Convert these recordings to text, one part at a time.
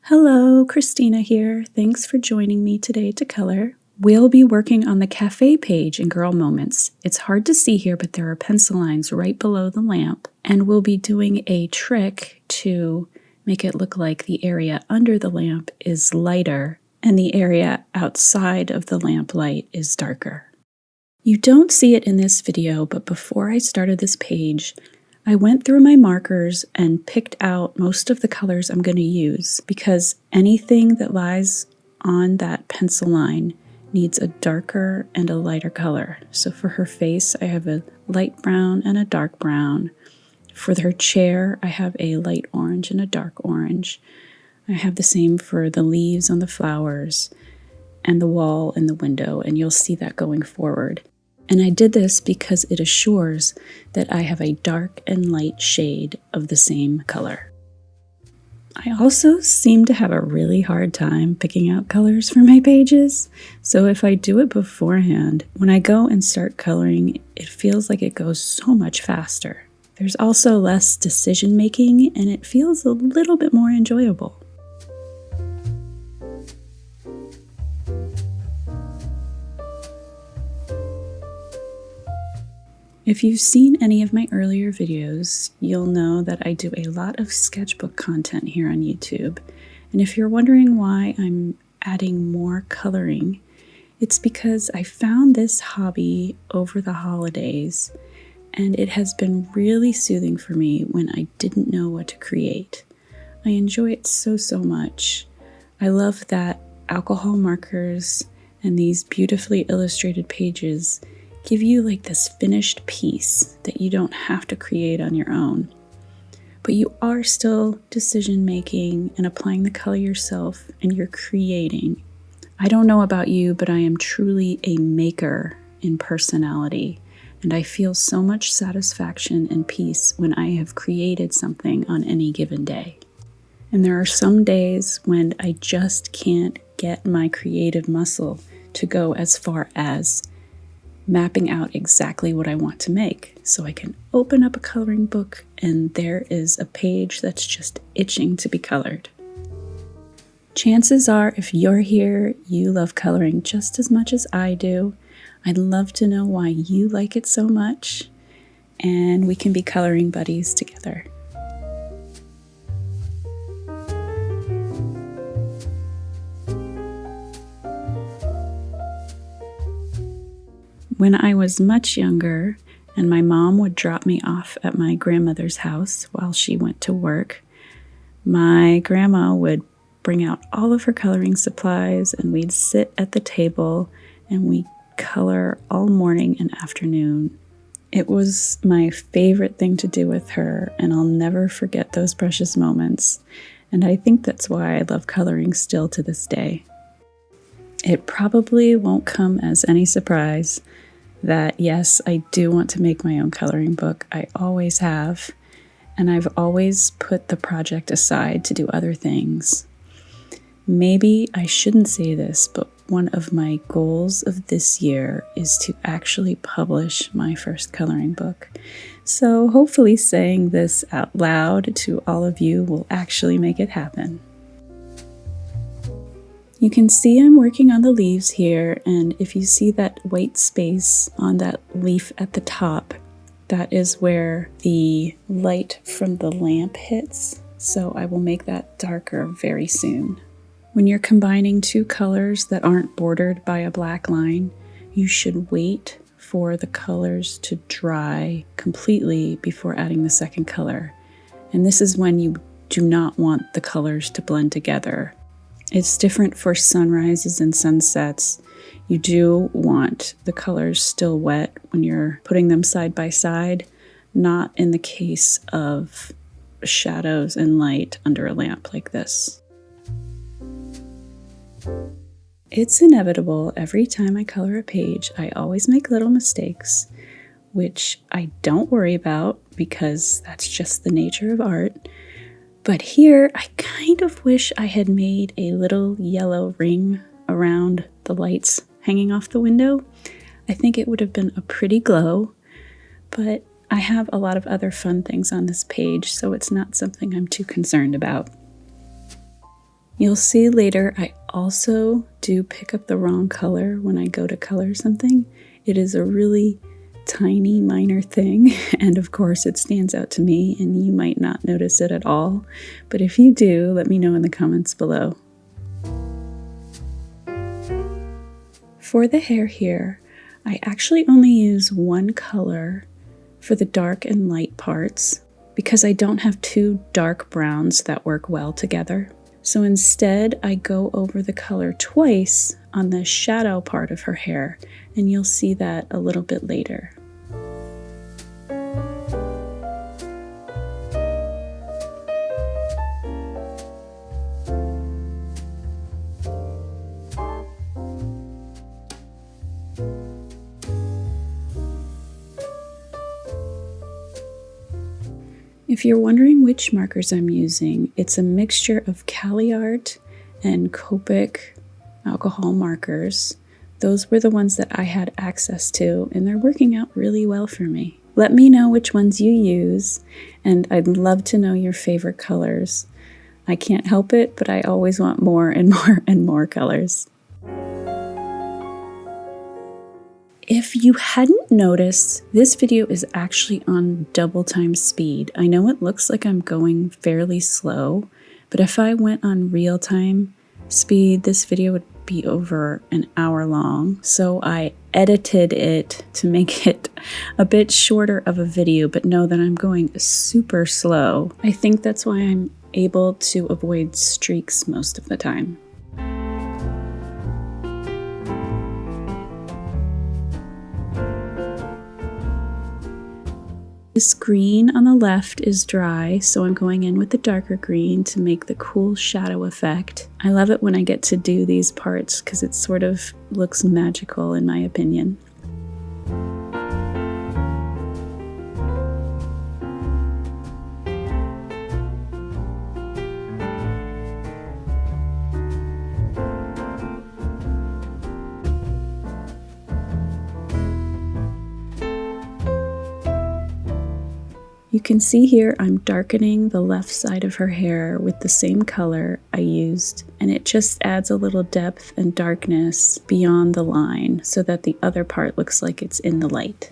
Hello, Christina here. Thanks for joining me today to color. We'll be working on the cafe page in Girl Moments. It's hard to see here, but there are pencil lines right below the lamp, and we'll be doing a trick to make it look like the area under the lamp is lighter and the area outside of the lamp light is darker. You don't see it in this video, but before I started this page, I went through my markers and picked out most of the colors I'm going to use because anything that lies on that pencil line needs a darker and a lighter color. So for her face, I have a light brown and a dark brown. For her chair, I have a light orange and a dark orange. I have the same for the leaves on the flowers and the wall and the window, and you'll see that going forward. And I did this because it assures that I have a dark and light shade of the same color. I also seem to have a really hard time picking out colors for my pages, so if I do it beforehand, when I go and start coloring, it feels like it goes so much faster. There's also less decision making, and it feels a little bit more enjoyable. If you've seen any of my earlier videos, you'll know that I do a lot of sketchbook content here on YouTube. And if you're wondering why I'm adding more coloring, it's because I found this hobby over the holidays, and it has been really soothing for me when I didn't know what to create. I enjoy it so much. I love that alcohol markers and these beautifully illustrated pages give you like this finished piece that you don't have to create on your own. But you are still decision making and applying the color yourself, and you're creating. I don't know about you, but I am truly a maker in personality, and I feel so much satisfaction and peace when I have created something on any given day. And there are some days when I just can't get my creative muscle to go as far as mapping out exactly what I want to make. So I can open up a coloring book and there is a page that's just itching to be colored. Chances are, if you're here, you love coloring just as much as I do. I'd love to know why you like it so much, and we can be coloring buddies together. When I was much younger and my mom would drop me off at my grandmother's house while she went to work, my grandma would bring out all of her coloring supplies and we'd sit at the table and we'd color all morning and afternoon. It was my favorite thing to do with her, and I'll never forget those precious moments. And I think that's why I love coloring still to this day. It probably won't come as any surprise that yes, I do want to make my own coloring book. I always have, and I've always put the project aside to do other things. Maybe I shouldn't say this, but one of my goals of this year is to actually publish my first coloring book. So hopefully saying this out loud to all of you will actually make it happen. You can see I'm working on the leaves here, and if you see that white space on that leaf at the top, that is where the light from the lamp hits, so I will make that darker very soon. When you're combining two colors that aren't bordered by a black line, you should wait for the colors to dry completely before adding the second color. And this is when you do not want the colors to blend together. It's different for sunrises and sunsets. You do want the colors still wet when you're putting them side by side, not in the case of shadows and light under a lamp like this. It's inevitable. Every time I color a page, I always make little mistakes, which I don't worry about because that's just the nature of art. But here, I kind of wish I had made a little yellow ring around the lights hanging off the window. I think it would have been a pretty glow, but I have a lot of other fun things on this page, so it's not something I'm too concerned about. You'll see later I also do pick up the wrong color when I go to color something. It is a really tiny minor thing, and of course it stands out to me and you might not notice it at all, but if you do, let me know in the comments below. For the hair here, I actually only use one color for the dark and light parts because I don't have two dark browns that work well together. So instead, I go over the color twice on the shadow part of her hair, and you'll see that a little bit later. If you're wondering which markers I'm using, it's a mixture of Cali Art and Copic alcohol markers. Those were the ones that I had access to, and they're working out really well for me. Let me know which ones you use, and I'd love to know your favorite colors. I can't help it, but I always want more and more and more colors. If you hadn't noticed, this video is actually on double time speed. I know it looks like I'm going fairly slow, but if I went on real time speed, this video would be over an hour long. So I edited it to make it a bit shorter of a video, but know that I'm going super slow. I think that's why I'm able to avoid streaks most of the time. This green on the left is dry, so I'm going in with the darker green to make the cool shadow effect. I love it when I get to do these parts because it sort of looks magical in my opinion. You can see here I'm darkening the left side of her hair with the same color I used, and it just adds a little depth and darkness beyond the line so that the other part looks like it's in the light.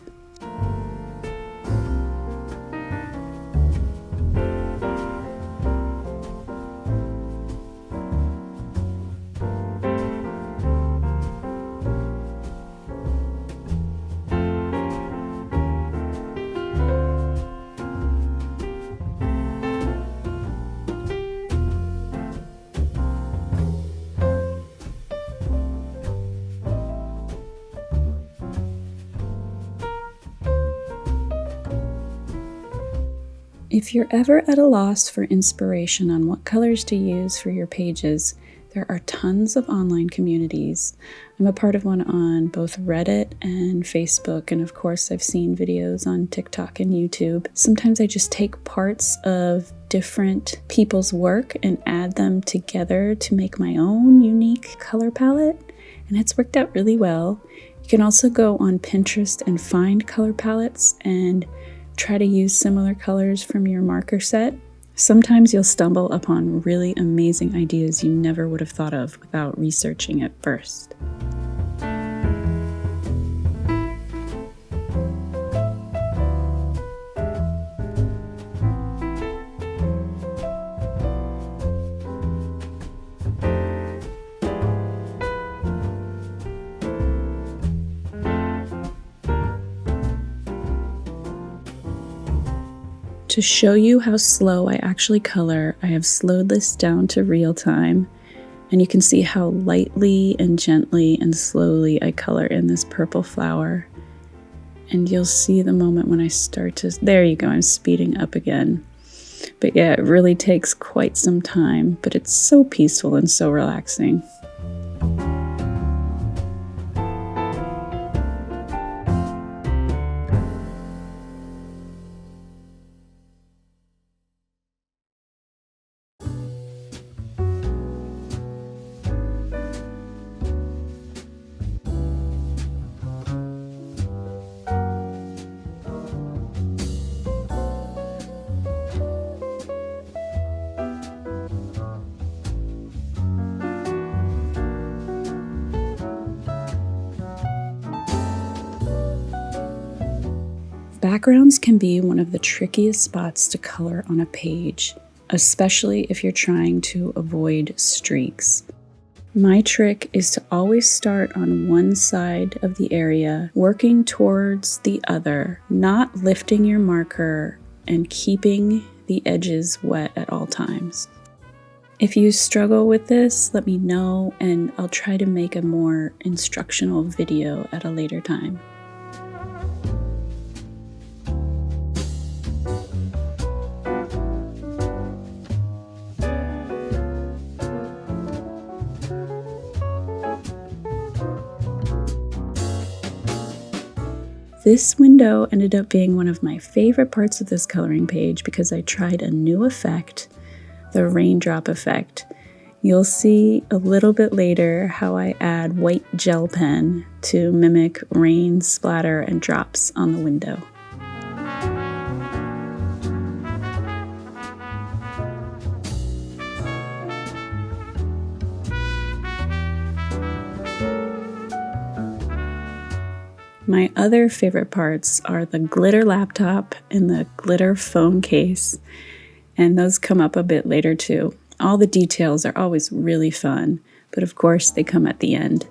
If you're ever at a loss for inspiration on what colors to use for your pages, there are tons of online communities. I'm a part of one on both Reddit and Facebook, and of course I've seen videos on TikTok and YouTube. Sometimes I just take parts of different people's work and add them together to make my own unique color palette, and it's worked out really well. You can also go on Pinterest and find color palettes and try to use similar colors from your marker set. Sometimes you'll stumble upon really amazing ideas you never would have thought of without researching it first. To show you how slow I actually color, I have slowed this down to real time, and you can see how lightly and gently and slowly I color in this purple flower. And you'll see the moment when I start to, there you go, I'm speeding up again. But yeah, it really takes quite some time, but it's so peaceful and so relaxing. Backgrounds can be one of the trickiest spots to color on a page, especially if you're trying to avoid streaks. My trick is to always start on one side of the area, working towards the other, not lifting your marker and keeping the edges wet at all times. If you struggle with this, let me know and I'll try to make a more instructional video at a later time. This window ended up being one of my favorite parts of this coloring page because I tried a new effect, the raindrop effect. You'll see a little bit later how I add white gel pen to mimic rain splatter and drops on the window. My other favorite parts are the glitter laptop and the glitter phone case, and those come up a bit later too. All the details are always really fun, but of course they come at the end.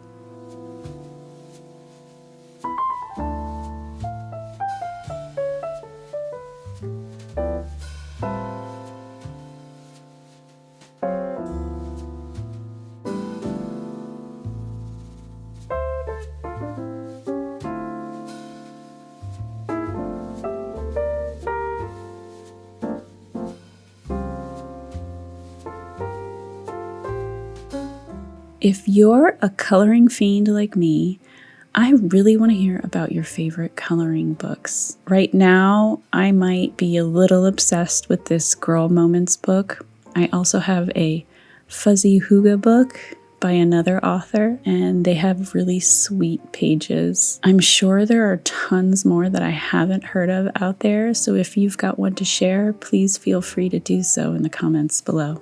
If you're a coloring fiend like me, I really want to hear about your favorite coloring books. Right now, I might be a little obsessed with this Girl Moments book. I also have a Fuzzy Hygge book by another author, and they have really sweet pages. I'm sure there are tons more that I haven't heard of out there, so if you've got one to share, please feel free to do so in the comments below.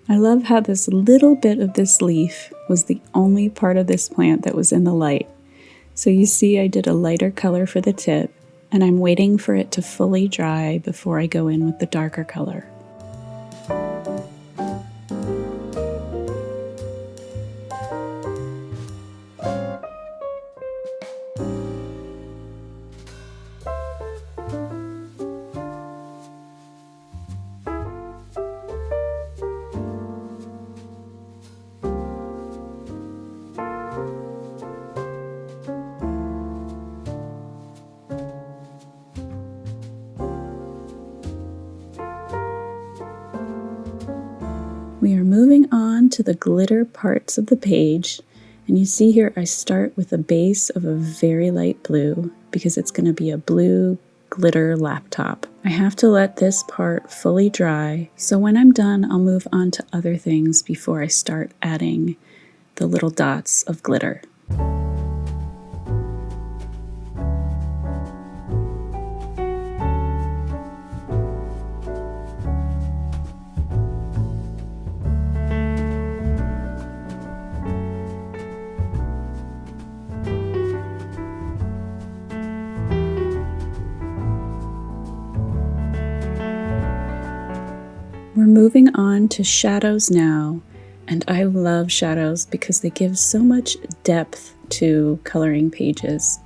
I love how this little bit of this leaf was the only part of this plant that was in the light. So you see I did a lighter color for the tip, and I'm waiting for it to fully dry before I go in with the darker color. We are moving on to the glitter parts of the page, and you see here I start with a base of a very light blue because it's going to be a blue glitter laptop. I have to let this part fully dry, so when I'm done I'll move on to other things before I start adding the little dots of glitter. moving on to shadows now, and I love shadows because they give so much depth to coloring pages.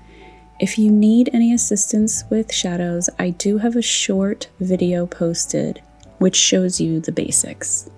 If you need any assistance with shadows, I do have a short video posted which shows you the basics.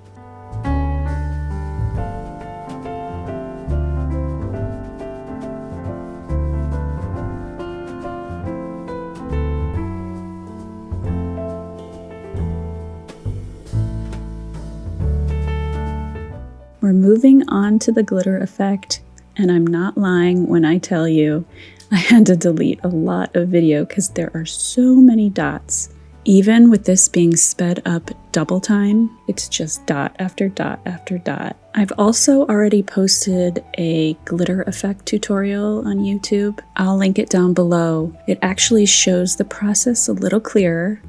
We're moving on to the glitter effect, and I'm not lying when I tell you I had to delete a lot of video because there are so many dots. Even with this being sped up double time, it's just dot after dot after dot. I've also already posted a glitter effect tutorial on YouTube. I'll link it down below. It actually shows the process a little clearer.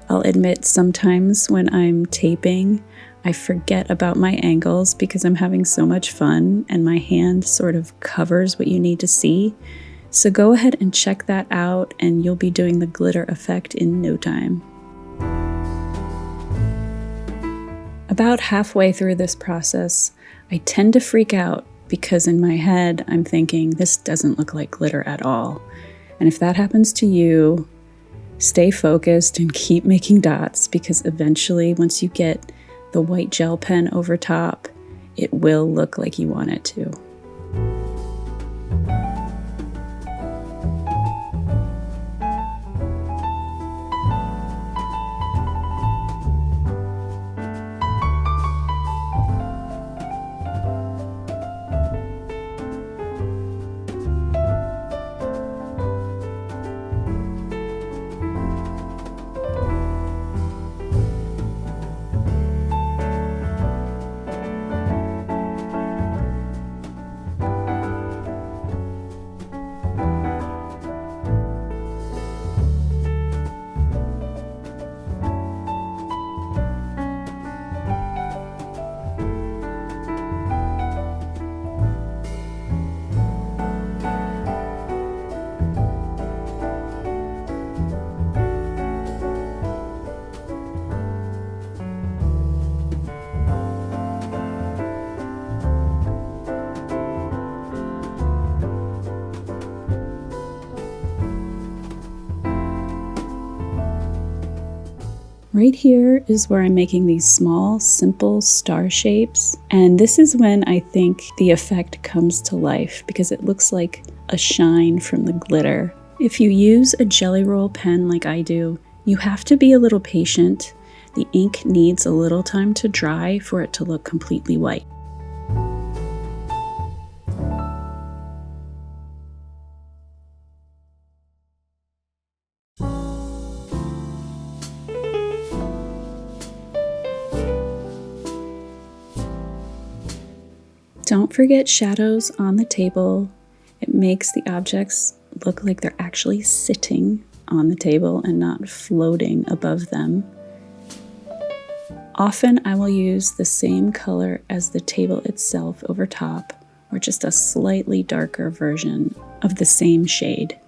I'll admit sometimes when I'm taping, I forget about my angles because I'm having so much fun and my hand sort of covers what you need to see. So go ahead and check that out and you'll be doing the glitter effect in no time. About halfway through this process, I tend to freak out because in my head I'm thinking this doesn't look like glitter at all. And if that happens to you, stay focused and keep making dots because eventually once you get the white gel pen over top, it will look like you want it to. Right here is where I'm making these small, simple star shapes. And this is when I think the effect comes to life because it looks like a shine from the glitter. If you use a jelly roll pen like I do, you have to be a little patient. The ink needs a little time to dry for it to look completely white. Don't forget shadows on the table. It makes the objects look like they're actually sitting on the table and not floating above them. Often I will use the same color as the table itself over top, or just a slightly darker version of the same shade.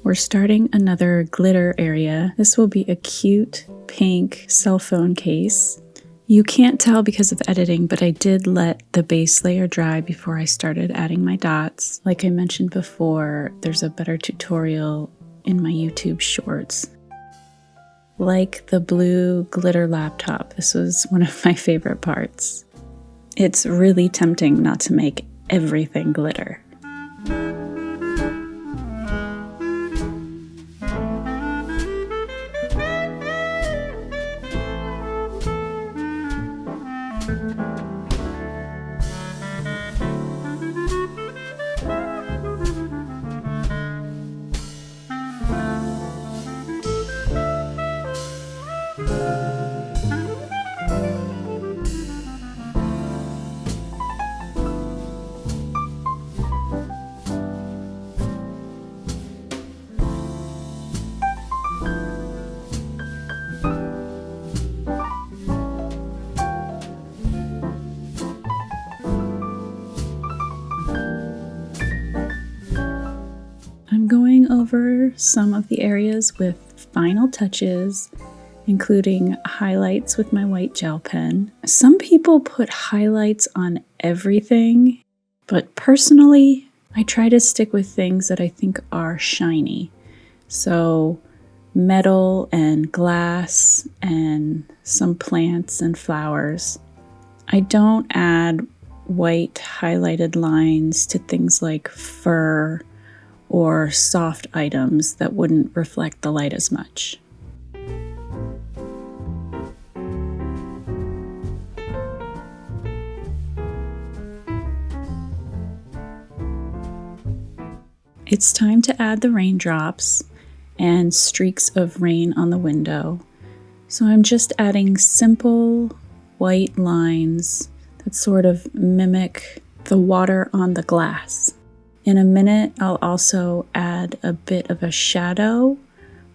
We're starting another glitter area. This will be a cute pink cell phone case. You can't tell because of editing, but I did let the base layer dry before I started adding my dots. Like I mentioned before, there's a better tutorial in my YouTube shorts. Like the blue glitter laptop, this was one of my favorite parts. It's really tempting not to make everything glitter. I'm going over some of the areas with final touches, including highlights with my white gel pen. Some people put highlights on everything, but personally, I try to stick with things that I think are shiny. So metal and glass and some plants and flowers. I don't add white highlighted lines to things like fur or soft items that wouldn't reflect the light as much. It's time to add the raindrops and streaks of rain on the window. So I'm just adding simple white lines that sort of mimic the water on the glass. In a minute, I'll also add a bit of a shadow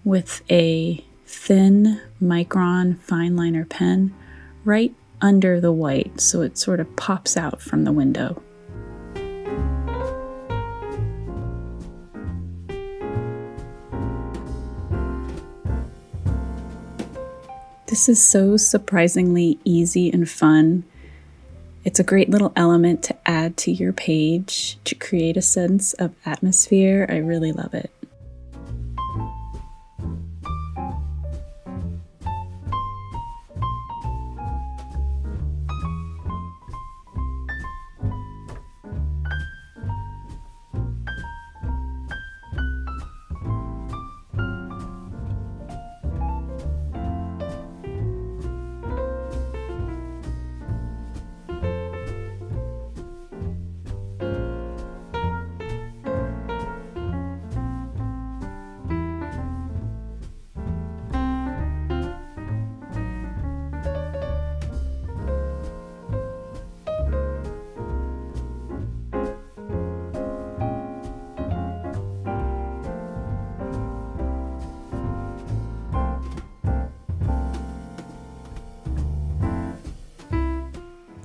with a thin micron fine liner pen right under the white, so it sort of pops out from the window. This is so surprisingly easy and fun. It's a great little element to add to your page to create a sense of atmosphere. I really love it.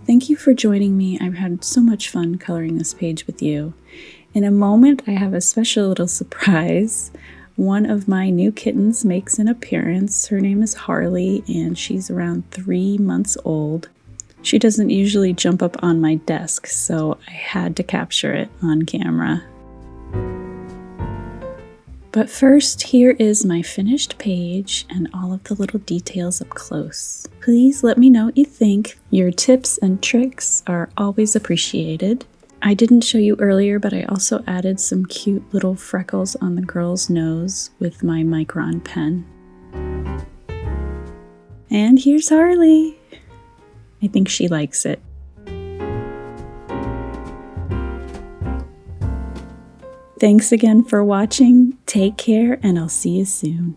Thank you for joining me. I've had so much fun coloring this page with you. In a moment, I have a special little surprise. One of my new kittens makes an appearance. Her name is Harley, and she's around 3 months old. She doesn't usually jump up on my desk, so I had to capture it on camera. But first, here is my finished page and all of the little details up close. Please let me know what you think. Your tips and tricks are always appreciated. I didn't show you earlier, but I also added some cute little freckles on the girl's nose with my micron pen. And here's Harley. I think she likes it. Thanks again for watching. Take care, and I'll see you soon.